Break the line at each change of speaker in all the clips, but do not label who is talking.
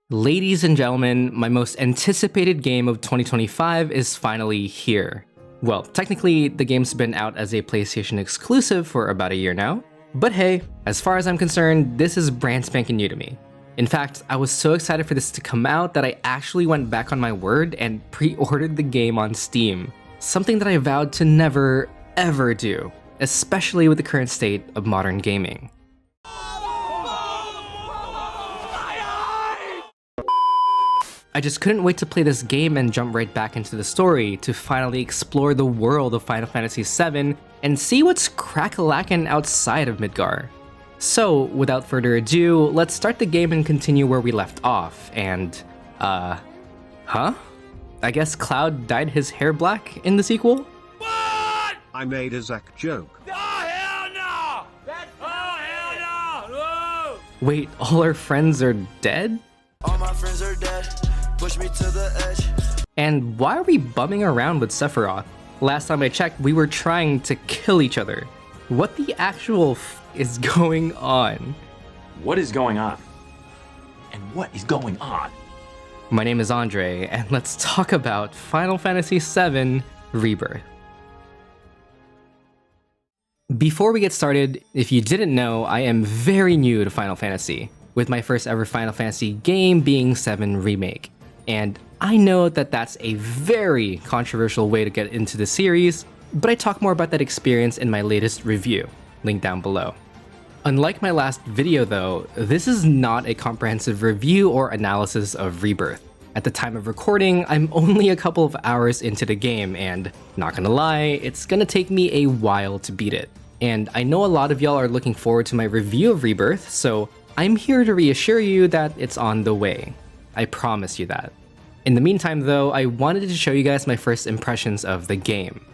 Ladies and gentlemen, my most anticipated game of 2025 is finally here. Well, technically, the game's been out as a PlayStation exclusive for about a year now, but hey, as far as I'm concerned, this is brand spanking new to me. In fact, I was so excited for this to come out that I actually went back on my word and pre-ordered the game on Steam, something that I vowed to never, ever do, especially with the current state of modern gaming. I just couldn't wait to play this game and jump right back into the story to finally explore the world of Final Fantasy VII and see what's crack-a-lackin' outside of Midgar. So, without further ado, let's start the game and continue where we left off, and, huh? I guess Cloud dyed his hair black in the sequel?
What?
I made a Zack joke.
Oh, hell no! That's... Oh, hell no! No!
Wait, all our friends are dead?
All my friends are dead. Push me to the edge.
And why are we bumming around with Sephiroth? Last time I checked, we were trying to kill each other. What the actual f is going on?
What is going on? And what is going on?
My name is Andre, and let's talk about Final Fantasy VII Rebirth. Before we get started, if you didn't know, I am very new to Final Fantasy, with my first ever Final Fantasy game being VII Remake. And I know that that's a very controversial way to get into the series, but I talk more about that experience in my latest review, link down below. Unlike my last video though, this is not a comprehensive review or analysis of Rebirth. At the time of recording, I'm only a couple of hours into the game and, not gonna lie, it's gonna take me a while to beat it. And I know a lot of y'all are looking forward to my review of Rebirth, so I'm here to reassure you that it's on the way. I promise you that. In the meantime though, I wanted to show you guys my first impressions of the game.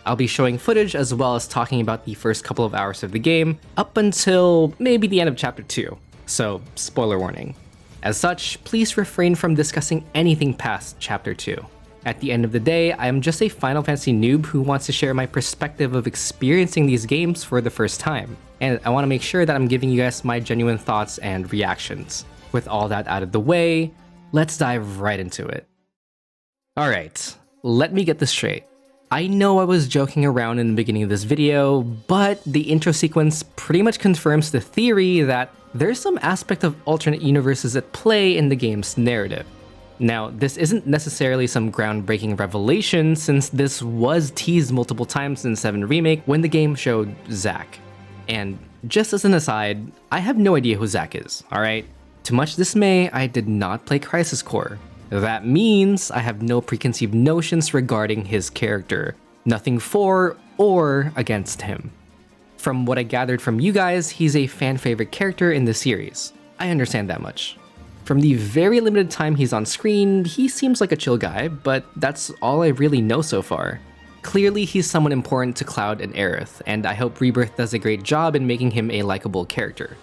I'll be showing footage as well as talking about the first couple of hours of the game, up until maybe the end of chapter 2, so spoiler warning. As such, please refrain from discussing anything past chapter 2. At the end of the day, I am just a Final Fantasy noob who wants to share my perspective of experiencing these games for the first time, and I want to make sure that I'm giving you guys my genuine thoughts and reactions. With all that out of the way, let's dive right into it. Alright, let me get this straight. I know I was joking around in the beginning of this video, but the intro sequence pretty much confirms the theory that there's some aspect of alternate universes at play in the game's narrative. Now, this isn't necessarily some groundbreaking revelation since this was teased multiple times in VII Remake when the game showed Zack. And just as an aside, I have no idea who Zack is, alright? To much dismay, I did not play Crisis Core. That means I have no preconceived notions regarding his character, nothing for or against him. From what I gathered from you guys, he's a fan favorite character in the series. I understand that much. From the very limited time he's on screen, he seems like a chill guy, but that's all I really know so far. Clearly he's someone important to Cloud and Aerith, and I hope Rebirth does a great job in making him a likable character.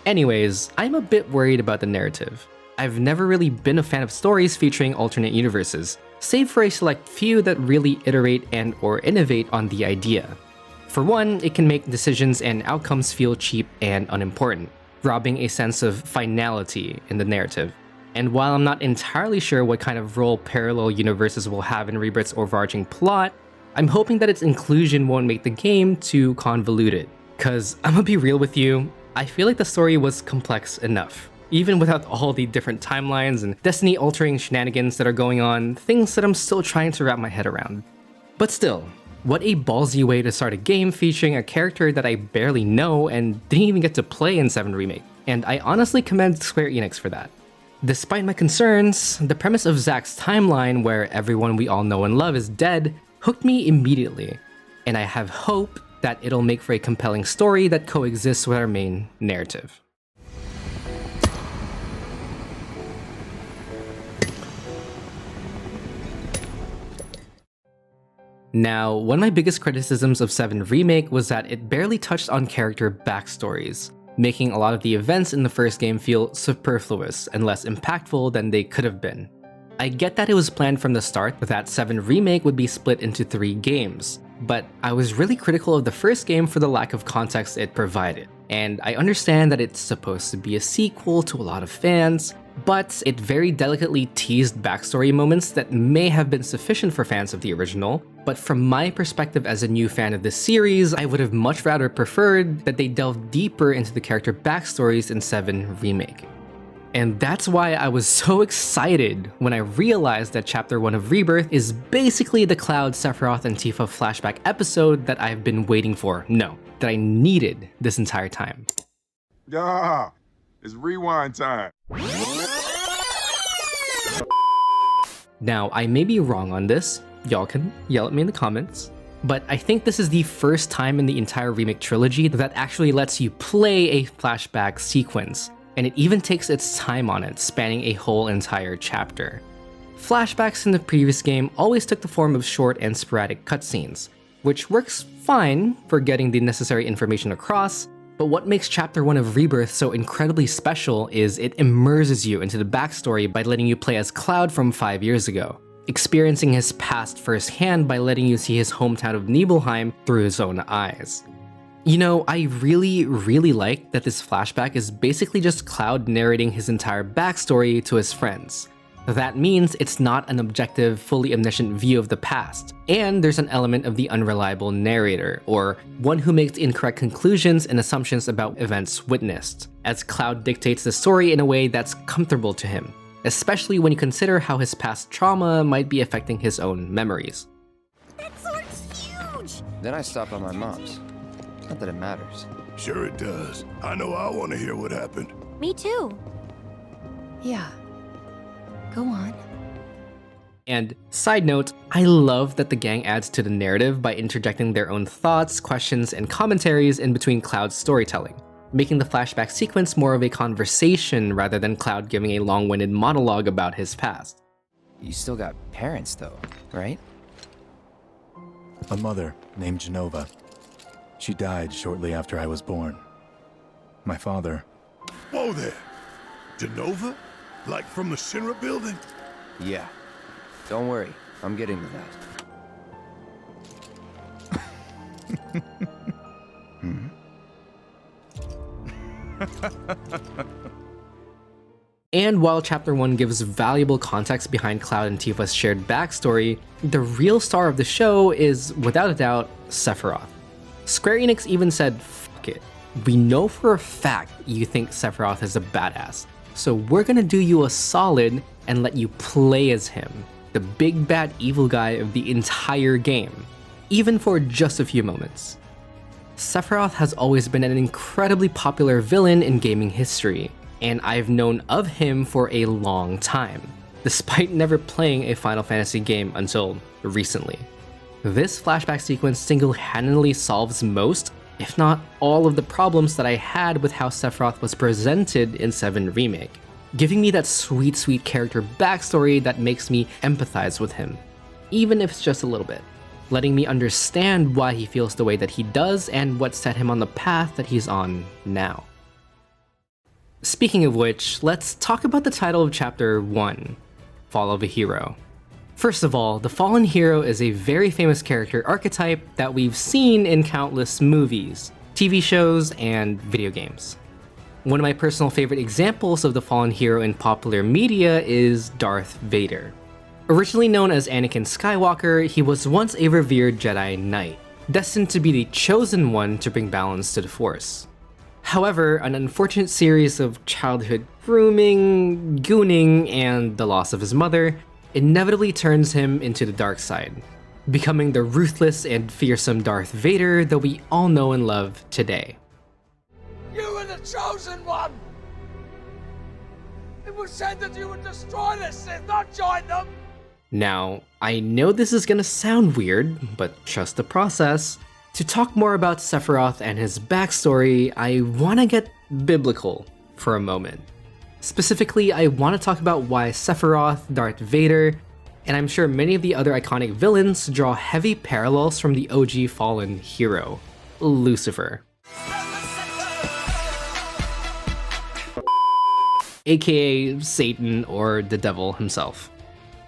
Anyways, I'm a bit worried about the narrative. I've never really been a fan of stories featuring alternate universes, save for a select few that really iterate and or innovate on the idea. For one, it can make decisions and outcomes feel cheap and unimportant, robbing a sense of finality in the narrative. And while I'm not entirely sure what kind of role parallel universes will have in Rebirth's overarching plot, I'm hoping that its inclusion won't make the game too convoluted. Cause I'm gonna be real with you, I feel like the story was complex enough. Even without all the different timelines and destiny-altering shenanigans that are going on, things that I'm still trying to wrap my head around. But still, what a ballsy way to start a game featuring a character that I barely know and didn't even get to play in VII Remake, and I honestly commend Square Enix for that. Despite my concerns, the premise of Zack's timeline where everyone we all know and love is dead hooked me immediately, and I have hope that it'll make for a compelling story that coexists with our main narrative. Now, one of my biggest criticisms of VII Remake was that it barely touched on character backstories, making a lot of the events in the first game feel superfluous and less impactful than they could have been. I get that it was planned from the start that VII Remake would be split into 3 games, but I was really critical of the first game for the lack of context it provided. And I understand that it's supposed to be a sequel to a lot of fans, but it very delicately teased backstory moments that may have been sufficient for fans of the original, but from my perspective as a new fan of this series, I would have much rather preferred that they delve deeper into the character backstories in 7 Remake. And that's why I was so excited when I realized that Chapter 1 of Rebirth is basically the Cloud, Sephiroth, and Tifa flashback episode that I've been waiting for. No, that I needed this entire time.
Yeah, it's rewind time.
Now, I may be wrong on this, y'all can yell at me in the comments, but I think this is the first time in the entire Remake trilogy that actually lets you play a flashback sequence, and it even takes its time on it, spanning a whole entire chapter. Flashbacks in the previous game always took the form of short and sporadic cutscenes, which works fine for getting the necessary information across, but what makes Chapter 1 of Rebirth so incredibly special is it immerses you into the backstory by letting you play as Cloud from 5 years ago, experiencing his past firsthand by letting you see his hometown of Nibelheim through his own eyes. You know, I really like that this flashback is basically just Cloud narrating his entire backstory to his friends. That means it's not an objective, fully omniscient view of the past, and there's an element of the unreliable narrator, or one who makes incorrect conclusions and assumptions about events witnessed, as Cloud dictates the story in a way that's comfortable to him, especially when you consider how his past trauma might be affecting his own memories.
That sword's huge!
Then I stop by my mom's. Not that it matters.
Sure it does. I know I want to hear what happened.
Me too. Yeah. Go on.
And side note, I love that the gang adds to the narrative by interjecting their own thoughts, questions, and commentaries in between Cloud's storytelling, making the flashback sequence more of a conversation rather than Cloud giving a long-winded monologue about his past.
You still got parents though, right?
A mother named Genova. She died shortly after I was born. My father...
Whoa there. Genova? Like from the Shinra building?
Yeah. Don't worry, I'm getting to that.
And while Chapter 1 gives valuable context behind Cloud and Tifa's shared backstory, the real star of the show is, without a doubt, Sephiroth. Square Enix even said, "Fuck it. We know for a fact you think Sephiroth is a badass, so we're gonna do you a solid and let you play as him, the big bad evil guy of the entire game, even for just a few moments." Sephiroth has always been an incredibly popular villain in gaming history, and I've known of him for a long time, despite never playing a Final Fantasy game until recently. This flashback sequence single-handedly solves most, if not all, of the problems that I had with how Sephiroth was presented in 7 Remake, giving me that sweet character backstory that makes me empathize with him, even if it's just a little bit, letting me understand why he feels the way that he does and what set him on the path that he's on now. Speaking of which, let's talk about the title of Chapter 1, Fall of a Hero. First of all, the fallen hero is a very famous character archetype that we've seen in countless movies, TV shows, and video games. One of my personal favorite examples of the fallen hero in popular media is Darth Vader. Originally known as Anakin Skywalker, he was once a revered Jedi Knight, destined to be the chosen one to bring balance to the Force. However, an unfortunate series of childhood grooming, gooning, and the loss of his mother inevitably turns him into the dark side, becoming the ruthless and fearsome Darth Vader that we all know and love today.
You were the chosen one! It was said that you would destroy the Sith, not join them!
Now, I know this is gonna sound weird, but trust the process. To talk more about Sephiroth and his backstory, I wanna get biblical for a moment. Specifically, I want to talk about why Sephiroth, Darth Vader, and I'm sure many of the other iconic villains draw heavy parallels from the OG fallen hero, Lucifer. AKA Satan or the devil himself.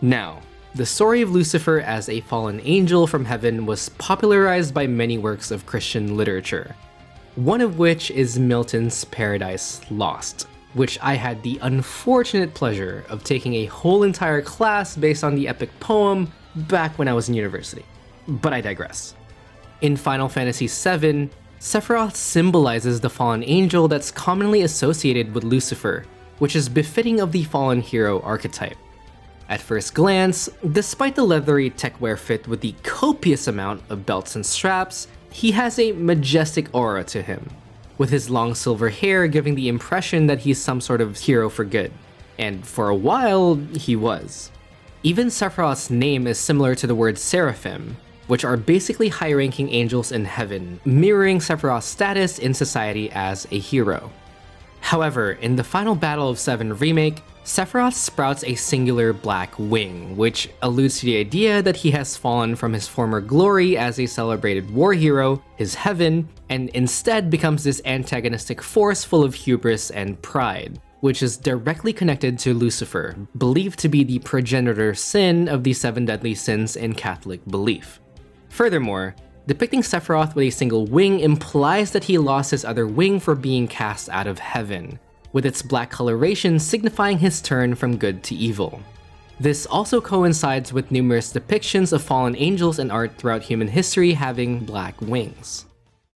Now, the story of Lucifer as a fallen angel from heaven was popularized by many works of Christian literature, one of which is Milton's Paradise Lost. which I had the unfortunate pleasure of taking a whole entire class based on the epic poem back when I was in university. But I digress. In Final Fantasy VII, Sephiroth symbolizes the fallen angel that's commonly associated with Lucifer, which is befitting of the fallen hero archetype. At first glance, despite the leathery techwear fit with the copious amount of belts and straps, he has a majestic aura to him, with his long silver hair giving the impression that he's some sort of hero for good. And for a while, he was. Even Sephiroth's name is similar to the word seraphim, which are basically high-ranking angels in heaven, mirroring Sephiroth's status in society as a hero. However, in the final battle of VII Remake, Sephiroth sprouts a singular black wing, which alludes to the idea that he has fallen from his former glory as a celebrated war hero, his heaven, and instead becomes this antagonistic force full of hubris and pride, which is directly connected to Lucifer, believed to be the progenitor sin of the 7 deadly sins in Catholic belief. Furthermore, depicting Sephiroth with a single wing implies that he lost his other wing for being cast out of heaven, with its black coloration signifying his turn from good to evil. This also coincides with numerous depictions of fallen angels in art throughout human history having black wings.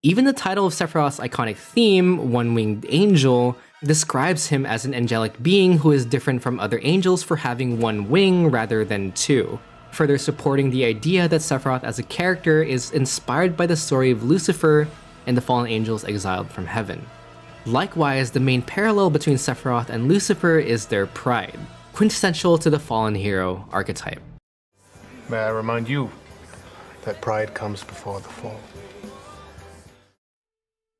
Even the title of Sephiroth's iconic theme, One-Winged Angel, describes him as an angelic being who is different from other angels for having one wing rather than two, further supporting the idea that Sephiroth as a character is inspired by the story of Lucifer and the fallen angels exiled from heaven. Likewise, the main parallel between Sephiroth and Lucifer is their pride, quintessential to the fallen hero archetype.
May I remind you that pride comes before the fall.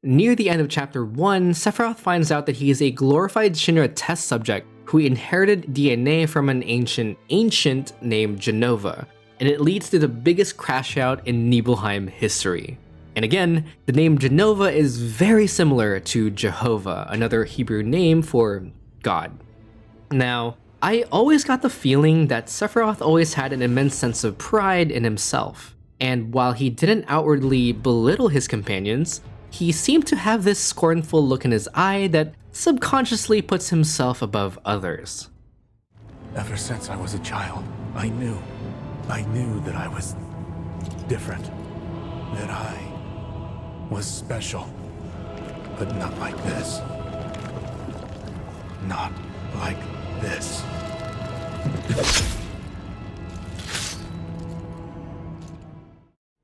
Near the end of Chapter 1, Sephiroth finds out that he is a glorified Shinra test subject who inherited DNA from an ancient named Jenova, and it leads to the biggest crash out in Nibelheim history. And again, the name Jenova is very similar to Jehovah, another Hebrew name for God. Now, I always got the feeling that Sephiroth always had an immense sense of pride in himself, and while he didn't outwardly belittle his companions, he seemed to have this scornful look in his eye that subconsciously puts himself above others.
Ever since I was a child, I knew that I was different, that I was special, but not like this. Not like this.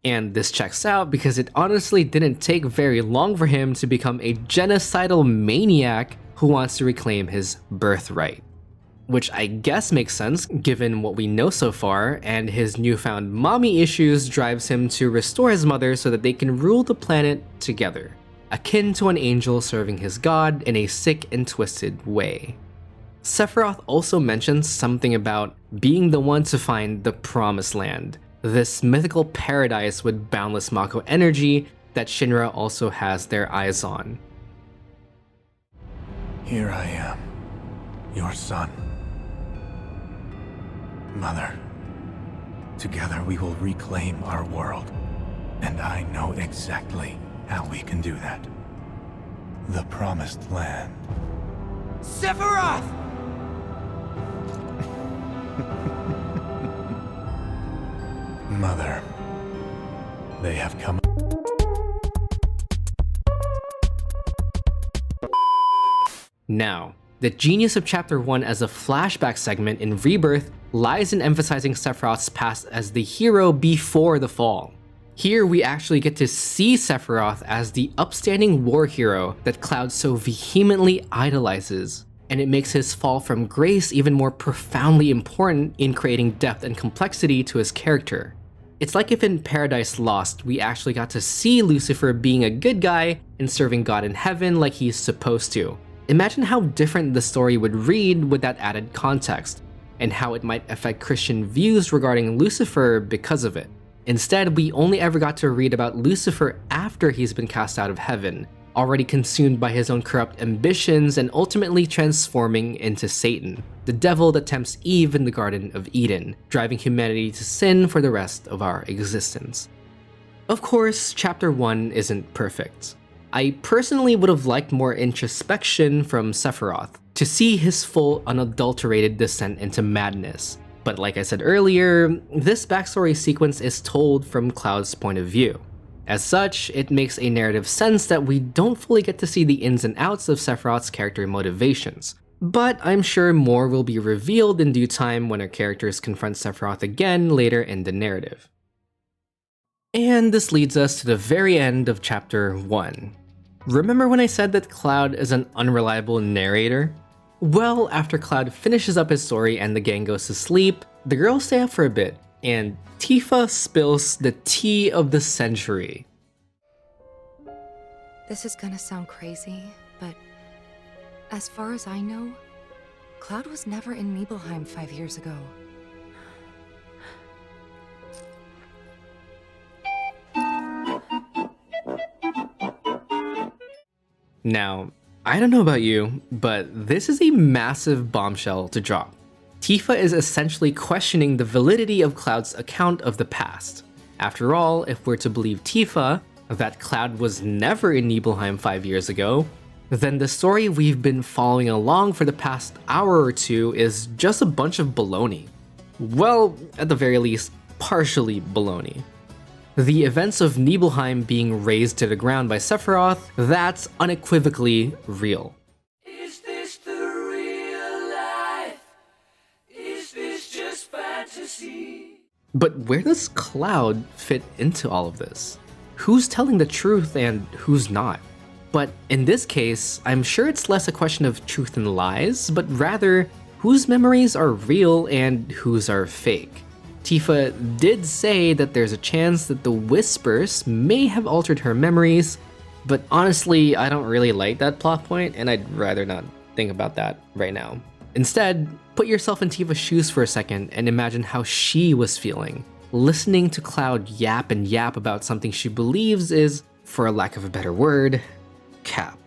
And this checks out because it honestly didn't take very long for him to become a genocidal maniac who wants to reclaim his birthright. Which I guess makes sense given what we know so far, and his newfound mommy issues drives him to restore his mother so that they can rule the planet together, akin to an angel serving his god in a sick and twisted way. Sephiroth also mentions something about being the one to find the Promised Land, this mythical paradise with boundless Mako energy that Shinra also has their eyes on.
Here I am, your son. Mother, together we will reclaim our world, and I know exactly how we can do that. The Promised Land.
Sephiroth!
Mother, they have come.
Now, the genius of Chapter 1 as a flashback segment in Rebirth lies in emphasizing Sephiroth's past as the hero before the fall. Here we actually get to see Sephiroth as the upstanding war hero that Cloud so vehemently idolizes, and it makes his fall from grace even more profoundly important in creating depth and complexity to his character. It's like if in Paradise Lost we actually got to see Lucifer being a good guy and serving God in heaven like he's supposed to. Imagine how different the story would read with that added context, and how it might affect Christian views regarding Lucifer because of it. Instead, we only ever got to read about Lucifer after he's been cast out of heaven, already consumed by his own corrupt ambitions and ultimately transforming into Satan, the devil that tempts Eve in the Garden of Eden, driving humanity to sin for the rest of our existence. Of course, Chapter 1 isn't perfect. I personally would have liked more introspection from Sephiroth, to see his full unadulterated descent into madness. But like I said earlier, this backstory sequence is told from Cloud's point of view. As such, it makes a narrative sense that we don't fully get to see the ins and outs of Sephiroth's character motivations. But I'm sure more will be revealed in due time when our characters confront Sephiroth again later in the narrative. And this leads us to the very end of Chapter 1. Remember when I said that Cloud is an unreliable narrator? Well, after Cloud finishes up his story and the gang goes to sleep, the girls stay up for a bit, and Tifa spills the tea of the century.
This is gonna sound crazy, but as far as I know, Cloud was never in Nibelheim 5 years ago.
Now, I don't know about you, but this is a massive bombshell to drop. Tifa is essentially questioning the validity of Cloud's account of the past. After all, if we're to believe Tifa, that Cloud was never in Nibelheim 5 years ago, then the story we've been following along for the past hour or two is just a bunch of baloney. Well, at the very least, partially baloney. The events of Nibelheim being razed to the ground by Sephiroth, that's unequivocally real.
Is this the real life? Is this just fantasy?
But where does Cloud fit into all of this? Who's telling the truth and who's not? But in this case, I'm sure it's less a question of truth and lies, but rather whose memories are real and whose are fake. Tifa did say that there's a chance that the Whispers may have altered her memories, but honestly, I don't really like that plot point, and I'd rather not think about that right now. Instead, put yourself in Tifa's shoes for a second and imagine how she was feeling, listening to Cloud yap and yap about something she believes is, for a lack of a better word, cap.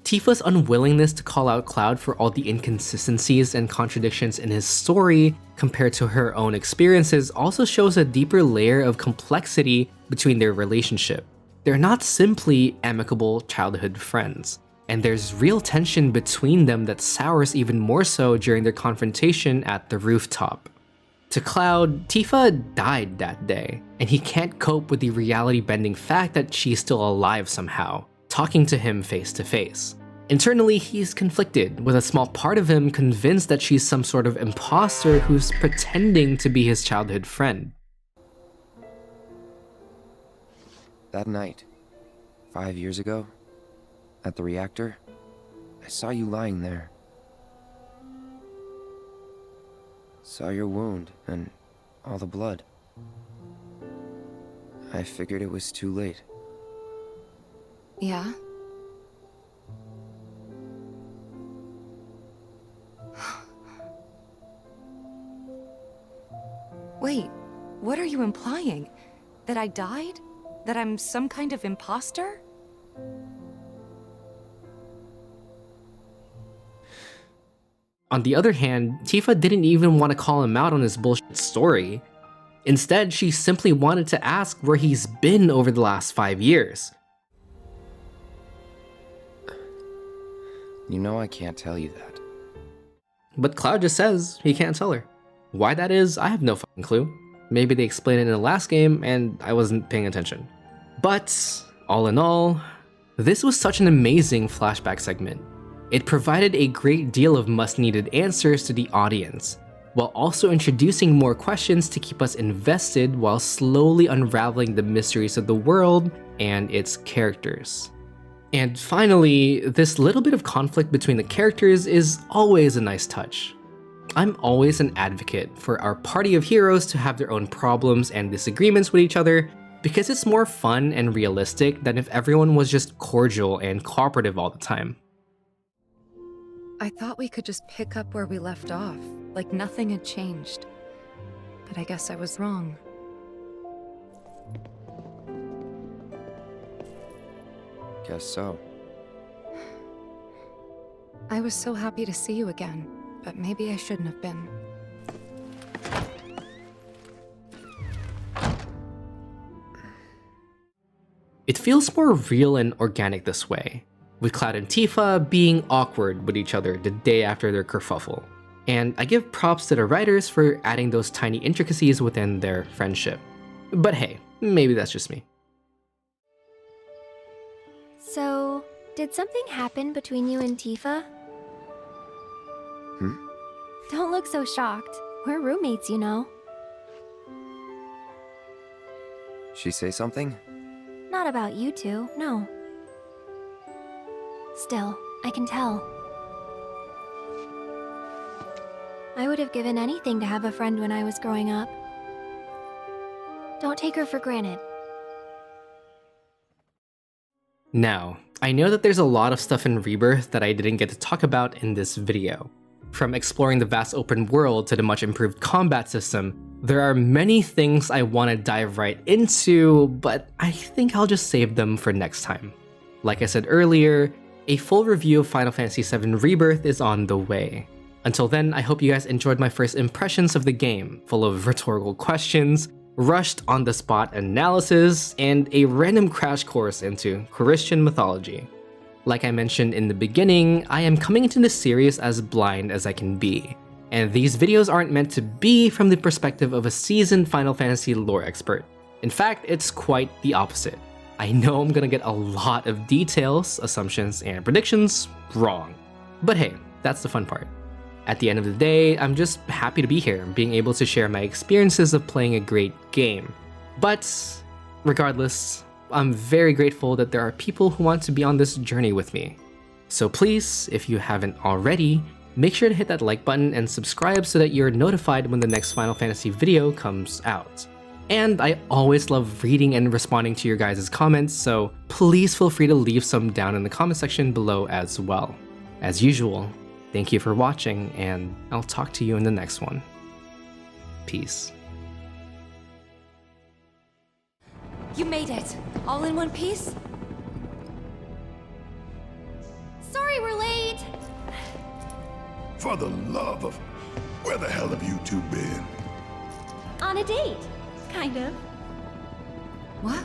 Tifa's unwillingness to call out Cloud for all the inconsistencies and contradictions in his story compared to her own experiences also shows a deeper layer of complexity between their relationship. They're not simply amicable childhood friends, and there's real tension between them that sours even more so during their confrontation at the rooftop. To Cloud, Tifa died that day, and he can't cope with the reality-bending fact that she's still alive somehow, talking to him face to face. Internally, he's conflicted, with a small part of him convinced that she's some sort of imposter who's pretending to be his childhood friend.
That night, 5 years ago, at the reactor, I saw you lying there. Saw your wound and all the blood. I figured it was too late.
Yeah? Wait, what are you implying? That I died? That I'm some kind of imposter?
On the other hand, Tifa didn't even want to call him out on his bullshit story. Instead, she simply wanted to ask where he's been over the last 5 years.
You know I can't tell you that.
But Cloud just says he can't tell her. Why that is, I have no fucking clue. Maybe they explained it in the last game and I wasn't paying attention. But, all in all, this was such an amazing flashback segment. It provided a great deal of must-needed answers to the audience, while also introducing more questions to keep us invested while slowly unraveling the mysteries of the world and its characters. And finally, this little bit of conflict between the characters is always a nice touch. I'm always an advocate for our party of heroes to have their own problems and disagreements with each other, because it's more fun and realistic than if everyone was just cordial and cooperative all the time.
I thought we could just pick up where we left off, like nothing had changed. But I guess I was wrong.
Guess so.
I was so happy to see you again, but maybe I shouldn't have been.
It feels more real and organic this way, with Cloud and Tifa being awkward with each other the day after their kerfuffle. And I give props to the writers for adding those tiny intricacies within their friendship. But hey, maybe that's just me.
So, did something happen between you and Tifa? Don't look so shocked. We're roommates, you know.
She say something?
Not about you two, no. Still, I can tell. I would have given anything to have a friend when I was growing up. Don't take her for granted.
Now, I know that there's a lot of stuff in Rebirth that I didn't get to talk about in this video. From exploring the vast open world to the much improved combat system, there are many things I want to dive right into, but I think I'll just save them for next time. Like I said earlier, a full review of Final Fantasy VII Rebirth is on the way. Until then, I hope you guys enjoyed my first impressions of the game, full of rhetorical questions, rushed on-the-spot analysis, and a random crash course into Christian mythology. Like I mentioned in the beginning, I am coming into this series as blind as I can be, and these videos aren't meant to be from the perspective of a seasoned Final Fantasy lore expert. In fact, it's quite the opposite. I know I'm gonna get a lot of details, assumptions, and predictions wrong. But hey, that's the fun part. At the end of the day, I'm just happy to be here, being able to share my experiences of playing a great game. But regardless, I'm very grateful that there are people who want to be on this journey with me. So please, if you haven't already, make sure to hit that like button and subscribe so that you're notified when the next Final Fantasy video comes out. And I always love reading and responding to your guys' comments, so please feel free to leave some down in the comment section below as well. As usual, thank you for watching, and I'll talk to you in the next one. Peace.
You made it! All in one piece? Sorry we're late!
For the love of... Where the hell have you two been?
On a date, kind of.
What?